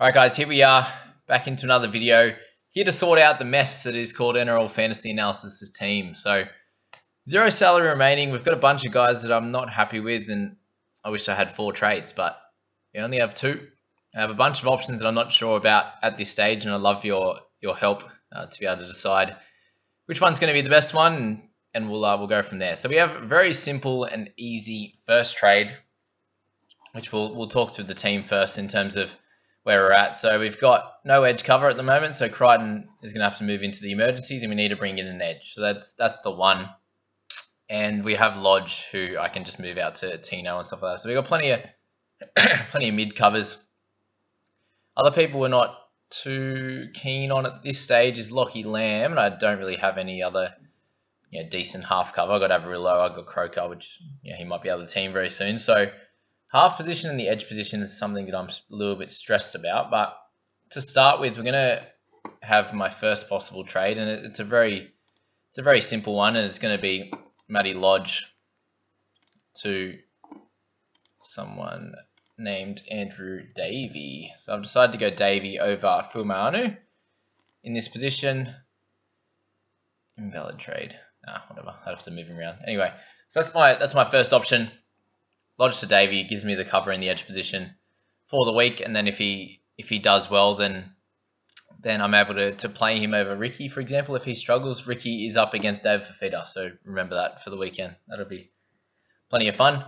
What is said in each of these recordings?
Alright guys, here we are, back into another video, here to sort out the mess that is called NRL Fantasy Analysis' team. So, 0 salary remaining. We've got a bunch of guys that I'm not happy with, and I wish I had 4 trades, but we only have 2. I have a bunch of options that I'm not sure about at this stage, and I love your help to be able to decide which one's going to be the best one, and we'll go from there. So we have a very simple and easy first trade, which we'll talk through the team first in terms of where we're at. So we've got no edge cover at the moment, so Crichton is going to have to move into the emergencies, and we need to bring in an edge. So that's the one. And we have Lodge, who I can just move out to Tino and stuff like that. So we've got plenty of mid covers. Other people we're not too keen on at this stage is Lockie Lamb, and I don't really have any other decent half cover. I've got Averillo, I've got Croker, which he might be out of the team very soon. So half position and the edge position is something that I'm a little bit stressed about. But to start with, we're going to have my first possible trade, and it's a very simple one, and it's going to be Matty Lodge to someone named Andrew Davey. So I've decided to go Davey over Fulmanu in this position. Invalid trade. Whatever. I'd have to move him around. Anyway, so that's my first option. Lodge to Davey gives me the cover in the edge position for the week, and then if he does well, then I'm able to play him over Ricky, for example. If he struggles, Ricky is up against Dave Fafita, so remember that for the weekend. That'll be plenty of fun.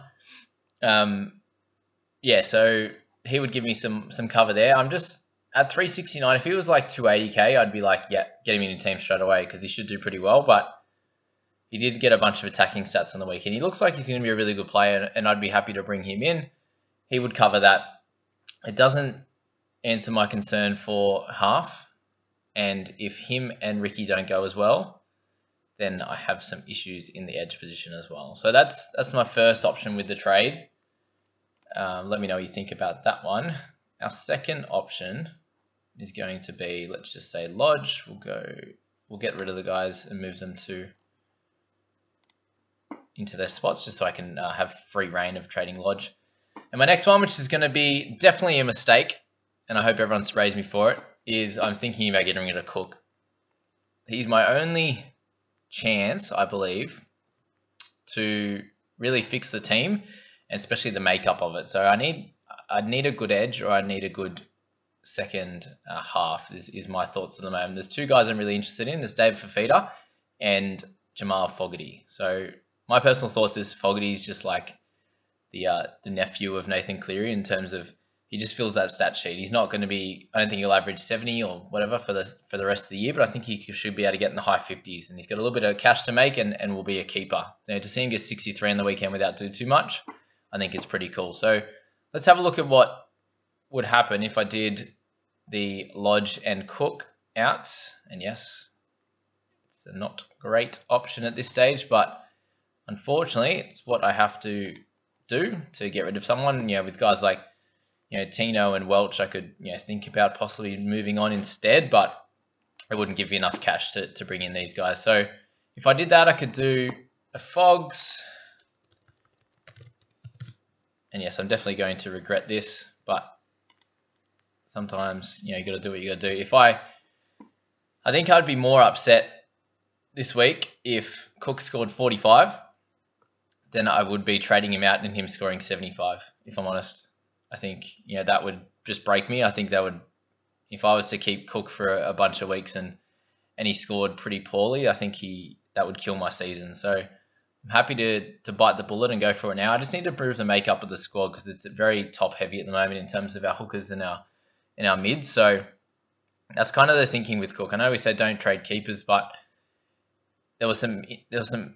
So he would give me some cover there. I'm just at 369. If he was like 280k, I'd be like, yeah, get him in your team straight away because he should do pretty well. But he did get a bunch of attacking stats on the weekend. He looks like he's going to be a really good player, and I'd be happy to bring him in. He would cover that. It doesn't answer my concern for half, and if him and Ricky don't go as well, then I have some issues in the edge position as well. So that's my first option with the trade. Let me know what you think about that one. Our second option is going to be, let's just say Lodge. We'll get rid of the guys and move them into their spots, just so I can have free reign of trading Lodge. And my next one, which is going to be definitely a mistake, and I hope everyone's raised me for it, is I'm thinking about getting rid of Cook. He's my only chance, I believe, to really fix the team, and especially the makeup of it. So I'd need a good edge, or I'd need a good second half is my thoughts at the moment. There's 2 guys I'm really interested in. There's David Fafita and Jamal Fogarty. So my personal thoughts is Fogarty's just like the nephew of Nathan Cleary in terms of he just fills that stat sheet. He's not going to be, I don't think he'll average 70 or whatever for the rest of the year, but I think he should be able to get in the high 50s, and he's got a little bit of cash to make and will be a keeper. To see him get 63 on the weekend without doing too much, I think it's pretty cool. So let's have a look at what would happen if I did the Lodge and Cook out. And yes, it's a not great option at this stage, but unfortunately, it's what I have to do to get rid of someone. With guys like Tino and Welch, I could think about possibly moving on instead, but it wouldn't give you enough cash to bring in these guys. So if I did that, I could do a Fogs. And yes, I'm definitely going to regret this, but sometimes you got to do what you got to do. I think I'd be more upset this week if Cook scored 45. Then I would be trading him out and him scoring 75, if I'm honest. I think, that would just break me. I think that would, if I was to keep Cook for a bunch of weeks and he scored pretty poorly, I think that would kill my season. So I'm happy to bite the bullet and go for it now. I just need to improve the makeup of the squad because it's very top heavy at the moment in terms of our hookers and our mids. So that's kind of the thinking with Cook. I know we said don't trade keepers, but there was some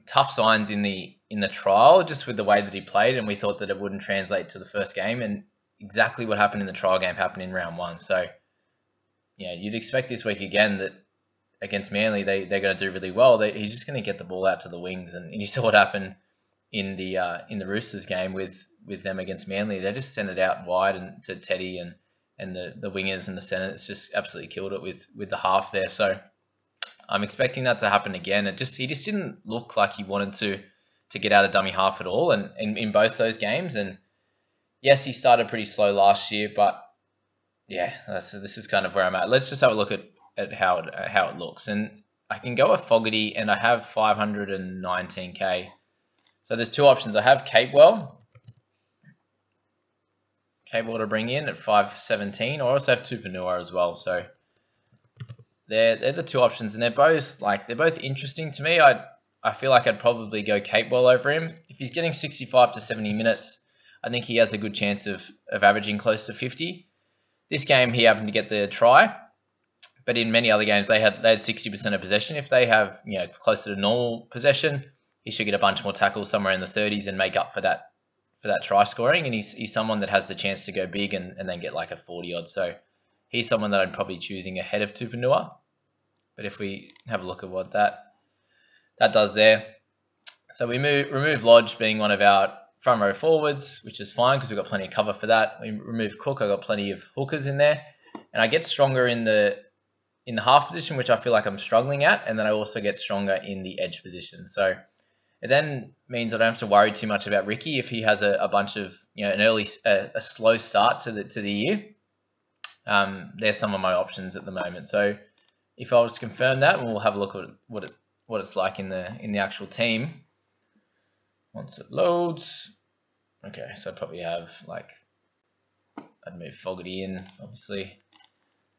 tough signs in the trial just with the way that he played, and we thought that it wouldn't translate to the first game, and exactly what happened in the trial game happened in round 1. So you'd expect this week again that against Manly they're going to do really well. He's just going to get the ball out to the wings, and you saw what happened in the Roosters game with them against Manly. They just sent it out wide and to Teddy and the wingers and the centers just absolutely killed it with the half there. So I'm expecting that to happen again. He just didn't look like he wanted to get out of dummy half at all, and in both those games. And yes, he started pretty slow last year, but yeah, this is kind of where I'm at. Let's just have a look at how it looks, and I can go with Fogarty, and I have 519k. So there's two options. I have Capewell to bring in at 517, or I also have Tupanua as well. So they're the two options, and they're both interesting to me. I feel like I'd probably go Capewell over him. If he's getting 65 to 70 minutes, I think he has a good chance of averaging close to 50. This game, he happened to get the try, but in many other games, they had 60% of possession. If they have closer to normal possession, he should get a bunch more tackles somewhere in the 30s and make up for that try scoring. And he's someone that has the chance to go big and then get like a 40 odd. So he's someone that I'd probably choosing ahead of Tupanua. But if we have a look at what that does there, so we remove Lodge being one of our front row forwards, which is fine because we've got plenty of cover for that. We remove Cook. I've got plenty of hookers in there, and I get stronger in the half position, which I feel like I'm struggling at, and then I also get stronger in the edge position. So it then means I don't have to worry too much about Ricky if he has a bunch of a slow start to the year. There's some of my options at the moment. So if I was to confirm that, and we'll have a look at what it's like in the actual team. Once it loads, okay, so I'd probably have I'd move Fogarty in, obviously,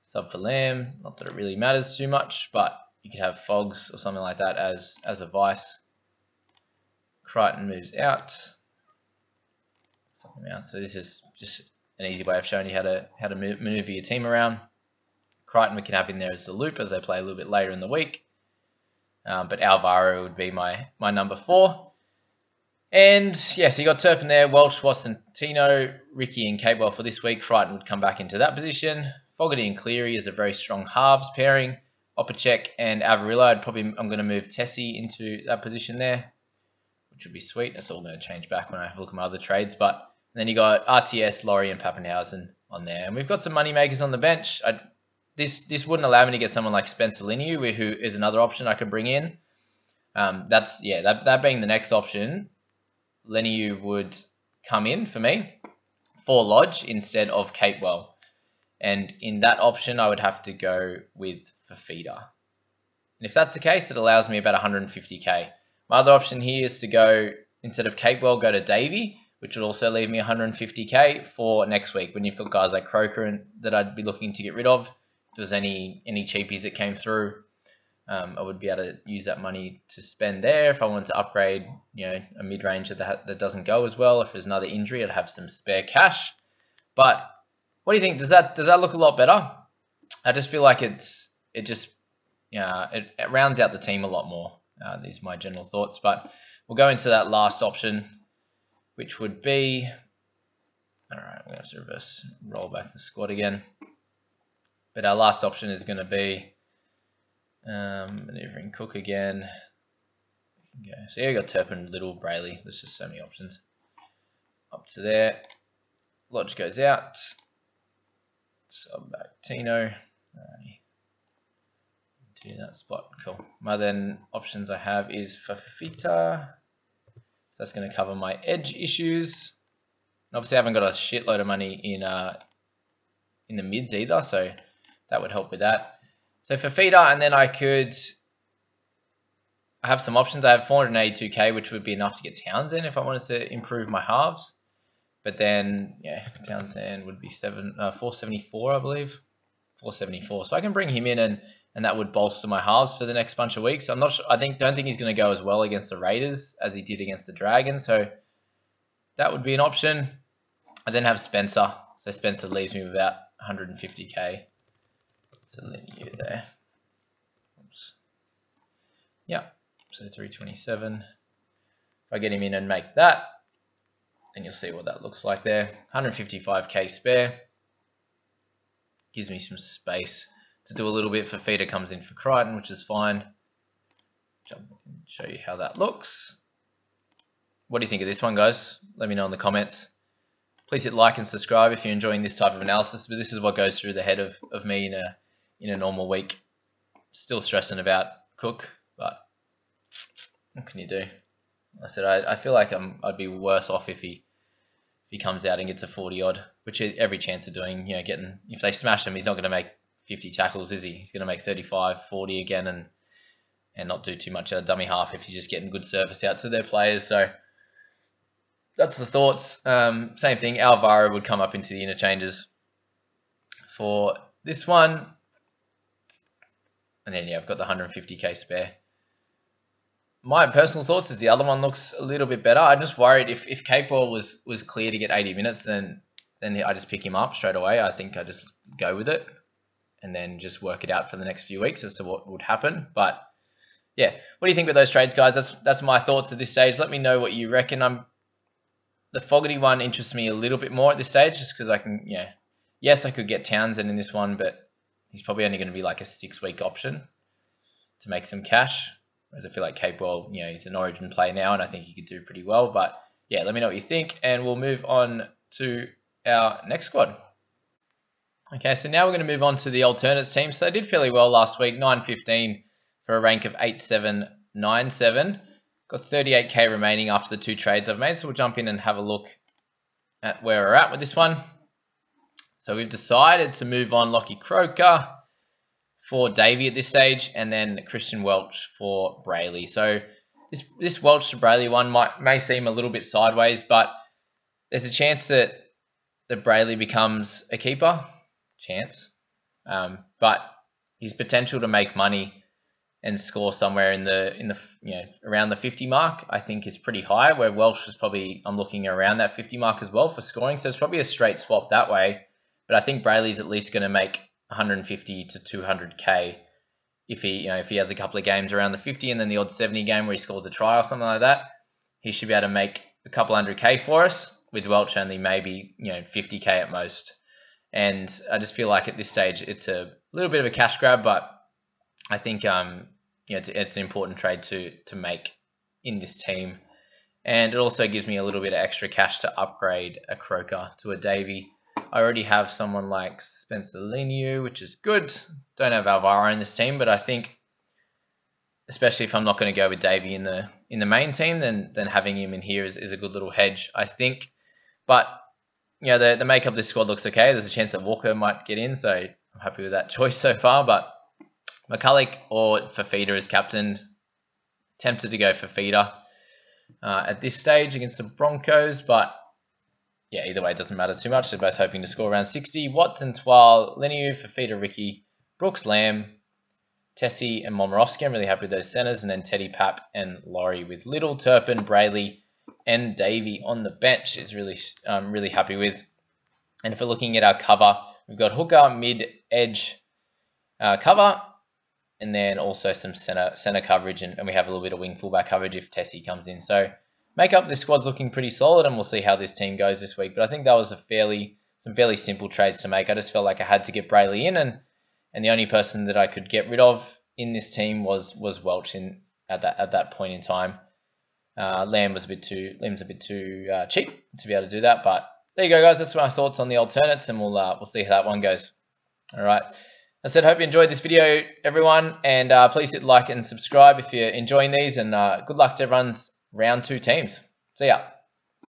sub for Lamb, not that it really matters too much, but you could have Fogs or something like that as a vice. Crichton moves out, so this is just an easy way of showing you how to maneuver your team around. Crichton we can have in there as the loop as they play a little bit later in the week, but Alvaro would be my number 4. And yeah, so you got Turpin there, Welch, Watson, Tino, Ricky and Capewell for this week. Crichton would come back into that position. Fogarty and Cleary is a very strong halves pairing. Opacek and Avarillo, I'm going to move Tessie into that position there, which would be sweet. That's all going to change back when I have a look at my other trades. But then you got RTS, Laurie and Pappenhausen on there. And we've got some money makers on the bench. This wouldn't allow me to get someone like Spencer Liniu, who is another option I could bring in. That being the next option, Leniu would come in for me for Lodge instead of Capewell. And in that option, I would have to go with Fafita. And if that's the case, it allows me about 150k. My other option here is to go, instead of Capewell, go to Davey, which would also leave me 150k for next week when you've got guys like Croker that I'd be looking to get rid of. If there's any cheapies that came through, I would be able to use that money to spend there. If I wanted to upgrade, a mid-range that doesn't go as well, if there's another injury, I'd have some spare cash. But what do you think? Does that look a lot better? I just feel like it rounds out the team a lot more. These are my general thoughts, but we'll go into that last option, which would be, all right, we have to reverse roll back the squad again. But our last option is going to be maneuvering Cook again. Okay, so here we got Turpin, Little, Brayley. There's just so many options. Up to there. Lodge goes out. Sub back Tino. Alrighty. To that spot. Cool. My then options I have is Fafita. So that's going to cover my edge issues. And obviously I haven't got a shitload of money in the mids either, so that would help with that. So Fafita, and then I have some options. I have 482k, which would be enough to get Townsend if I wanted to improve my halves. But then, yeah, Townsend would be 474, I believe. 474. So I can bring him in, and that would bolster my halves for the next bunch of weeks. I'm not sure. Don't think he's going to go as well against the Raiders as he did against the Dragons. So that would be an option. I then have Spencer. So Spencer leaves me with about 150k. So Linear there. Oops. Yeah, so 327. If I get him in and make that, then you'll see what that looks like there. 155k spare. Gives me some space to do a little bit. Fafita comes in for Crichton, which is fine. Jump and show you how that looks. What do you think of this one, guys? Let me know in the comments. Please hit like and subscribe if you're enjoying this type of analysis, but this is what goes through the head of me in a normal week. Still stressing about Cook, but what can you do? I said I feel like I'd be worse off if he he comes out and gets a 40 odd, which is every chance of doing. Getting, if they smash him, he's not going to make 50 tackles, is he? He's going to make 35, 40 again, and not do too much at a dummy half if he's just getting good service out to their players. So that's the thoughts. Same thing. Alvaro would come up into the interchanges for this one. And then, I've got the 150k spare. My personal thoughts is the other one looks a little bit better. I'm just worried if Capewell was clear to get 80 minutes, then I just pick him up straight away. I think I just go with it and then just work it out for the next few weeks as to what would happen. But yeah, what do you think with those trades, guys? That's my thoughts at this stage. Let me know what you reckon. The Fogarty one interests me a little bit more at this stage, just because I can, yes, I could get Townsend in this one, but he's probably only going to be like a 6-week option to make some cash. Whereas I feel like Capewell, he's an Origin play now, and I think he could do pretty well. But yeah, let me know what you think, and we'll move on to our next squad. Okay, so now we're going to move on to the alternates team. So they did fairly well last week, 915 for a rank of 8797. Got 38k remaining after the 2 trades I've made, so we'll jump in and have a look at where we're at with this one. So we've decided to move on Lockie Croker for Davey at this stage, and then Christian Welch for Brayley. So this Welch to Brayley one may seem a little bit sideways, but there's a chance that Brayley becomes a keeper. But his potential to make money and score somewhere in the around the 50 mark, I think is pretty high. Where Welch is probably, I'm looking around that 50 mark as well for scoring. So it's probably a straight swap that way. But I think Brayley's at least going to make 150 to 200k if he has a couple of games around the 50 and then the odd 70 game where he scores a try or something like that. He should be able to make a couple 100k for us, with Welch only maybe 50k at most. And I just feel like at this stage it's a little bit of a cash grab, but I think it's an important trade to make in this team, and it also gives me a little bit of extra cash to upgrade a Croker to a Davey. I already have someone like Spencer Leniu, which is good. Don't have Alvaro in this team, but I think, especially if I'm not going to go with Davey in the main team, then having him in here is a good little hedge, I think. But the makeup of this squad looks okay. There's a chance that Walker might get in, so I'm happy with that choice so far. But McCulloch or Fafita as captain. Tempted to go Fafita at this stage against the Broncos, but yeah, either way, it doesn't matter too much. They're both hoping to score around 60. Watson, Twal, Leniu, Fafita, Ricky, Brooks, Lamb, Tessie, and Momorowski. I'm really happy with those centres. And then Teddy, Pap, and Laurie with Little, Turpin, Brayley, and Davey on the bench is really happy with. And if we're looking at our cover, we've got hooker, mid, edge cover, and then also some center coverage, and we have a little bit of wing fullback coverage if Tessie comes in. So makeup, this squad's looking pretty solid, and we'll see how this team goes this week. But I think that was some fairly simple trades to make. I just felt like I had to get Brayley in, and the only person that I could get rid of in this team was Welch at that point in time. Liam's a bit too cheap to be able to do that. But there you go, guys. That's my thoughts on the alternates, and we'll see how that one goes. All right. I said, hope you enjoyed this video, everyone, and please hit like and subscribe if you're enjoying these, and good luck to everyone's round 2 teams. See ya.